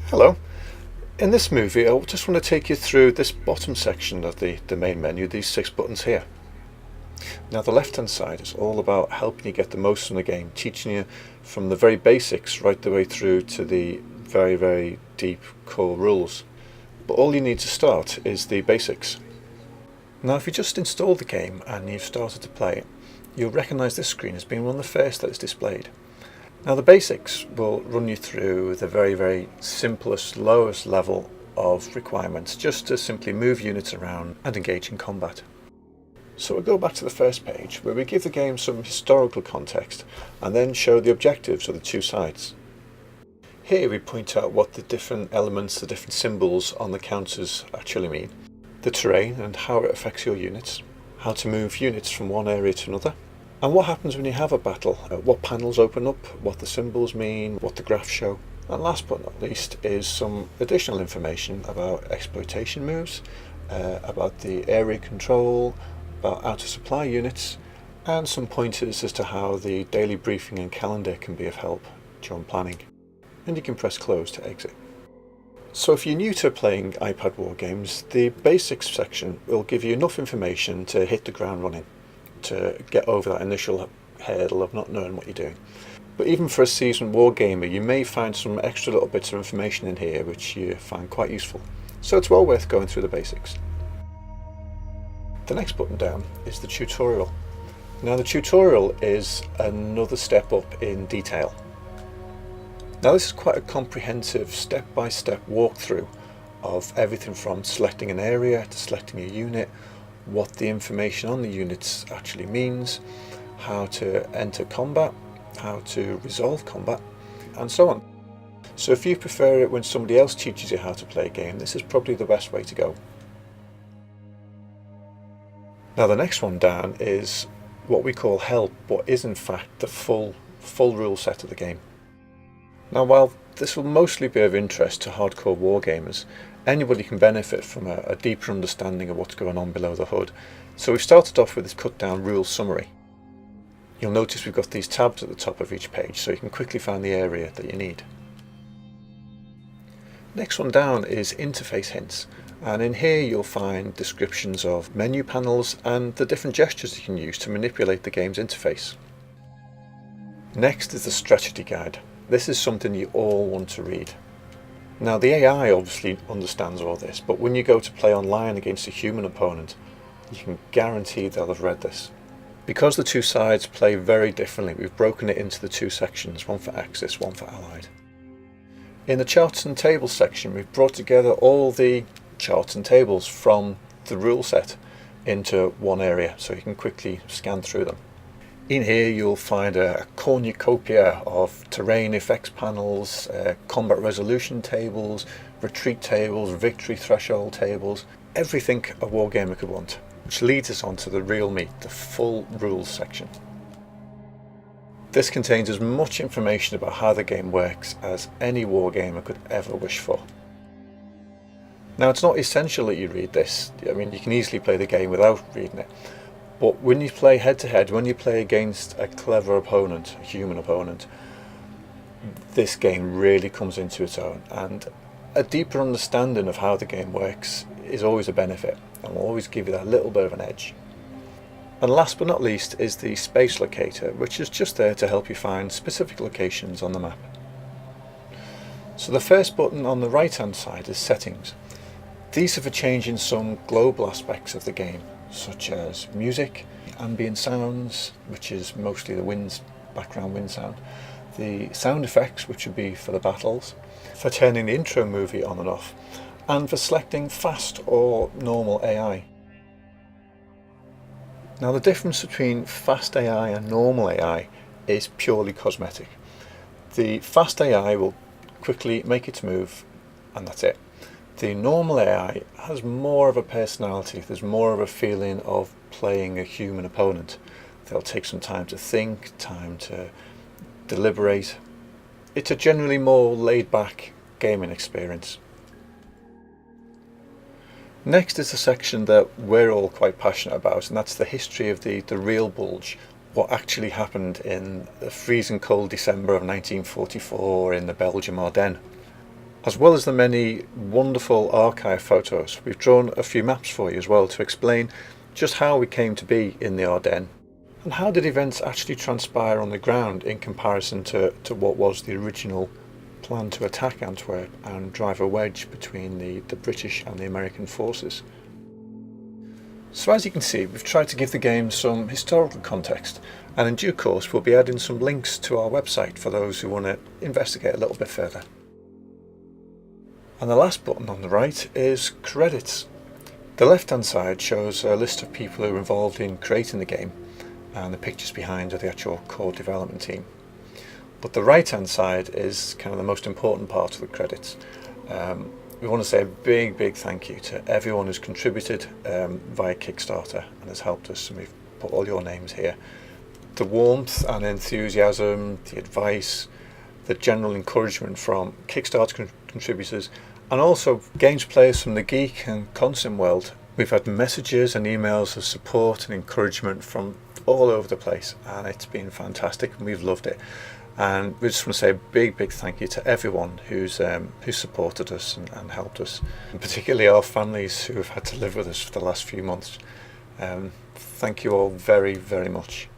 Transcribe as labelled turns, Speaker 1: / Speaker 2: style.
Speaker 1: Hello. In this movie, I just want to take you through this bottom section of the main menu, these 6 buttons here. Now the left hand side is all about helping you get the most from the game, teaching you from the very basics right the way through to the very deep core rules. But all you need to start is the basics. Now if you just installed the game and you've started to play it, you'll recognise this screen as being one of the first that is displayed. Now the basics will run you through the very simplest, lowest level of requirements, just to simply move units around and engage in combat. So we'll go back to the first page where we give the game some historical context and then show the objectives of the two sides. Here we point out what the different elements, the different symbols on the counters actually mean, the terrain and how it affects your units, how to move units from one area to another, and what happens when you have a battle, what panels open up, what the symbols mean, what the graphs show. And last but not least is some additional information about exploitation moves, about the area control, about how to supply units, and some pointers as to how the daily briefing and calendar can be of help during planning. And you can press close to exit. So if you're new to playing iPad war games, the basics section will give you enough information to hit the ground running, to get over that initial hurdle of not knowing what you're doing. But even for a seasoned war gamer, you may find some extra little bits of information in here which you find quite useful. So it's well worth going through the basics. The next button down is the tutorial. Now the tutorial is another step up in detail. Now this is quite a comprehensive step-by-step walkthrough of everything from selecting an area to selecting a unit, what the information on the units actually means, how to enter combat, how to resolve combat, and so on. So if you prefer it when somebody else teaches you how to play a game, this is probably the best way to go. Now the next one down is what we call help, but is in fact the full rule set of the game. Now while this will mostly be of interest to hardcore wargamers, anybody can benefit from a deeper understanding of what's going on below the hood. So we've started off with this cut down rule summary. You'll notice we've got these tabs at the top of each page so you can quickly find the area that you need. Next one down is interface hints, and in here you'll find descriptions of menu panels and the different gestures you can use to manipulate the game's interface. Next is the strategy guide. This is something you all want to read. Now the AI obviously understands all this, but when you go to play online against a human opponent, you can guarantee they'll have read this. Because the two sides play very differently, we've broken it into the two sections, one for Axis, one for Allied. In the charts and tables section, we've brought together all the charts and tables from the rule set into one area, so you can quickly scan through them. In here you'll find a cornucopia of terrain effects panels, combat resolution tables, retreat tables, victory threshold tables, everything a wargamer could want, which leads us on to the real meat, the full rules section. This contains as much information about how the game works as any wargamer could ever wish for. Now it's not essential that you read this. I mean, you can easily play the game without reading it. But when you play head to head, when you play against a clever opponent, a human opponent, this game really comes into its own, and a deeper understanding of how the game works is always a benefit and will always give you that little bit of an edge. And last but not least is the space locator, which is just there to help you find specific locations on the map. So the first button on the right hand side is settings. These are for changing some global aspects of the game, such as music, ambient sounds, which is mostly the background wind sound, the sound effects, which would be for the battles, for turning the intro movie on and off, and for selecting fast or normal AI. Now the difference between fast AI and normal AI is purely cosmetic. The fast AI will quickly make its move and that's it. The normal AI has more of a personality, there's more of a feeling of playing a human opponent. They'll take some time to think, time to deliberate. It's a generally more laid back gaming experience. Next is the section that we're all quite passionate about, and that's the history of the real Bulge, what actually happened in the freezing cold December of 1944 in the Belgian Ardennes. As well as the many wonderful archive photos, we've drawn a few maps for you as well to explain just how we came to be in the Ardennes and how did events actually transpire on the ground in comparison to what was the original plan to attack Antwerp and drive a wedge between the British and the American forces. So as you can see, we've tried to give the game some historical context, and in due course we'll be adding some links to our website for those who want to investigate a little bit further. And the last button on the right is credits. The left hand side shows a list of people who were involved in creating the game, and the pictures behind are the actual core development team. But the right hand side is kind of the most important part of the credits. We want to say a big thank you to everyone who's contributed via Kickstarter and has helped us, and we've put all your names here. The warmth and enthusiasm, the advice, the general encouragement from Kickstarter contributors and also games players from the geek and consim world. We've had messages and emails of support and encouragement from all over the place, and it's been fantastic and we've loved it. And we just want to say a big thank you to everyone who's supported us and helped us, and particularly our families who have had to live with us for the last few months. Thank you all very much.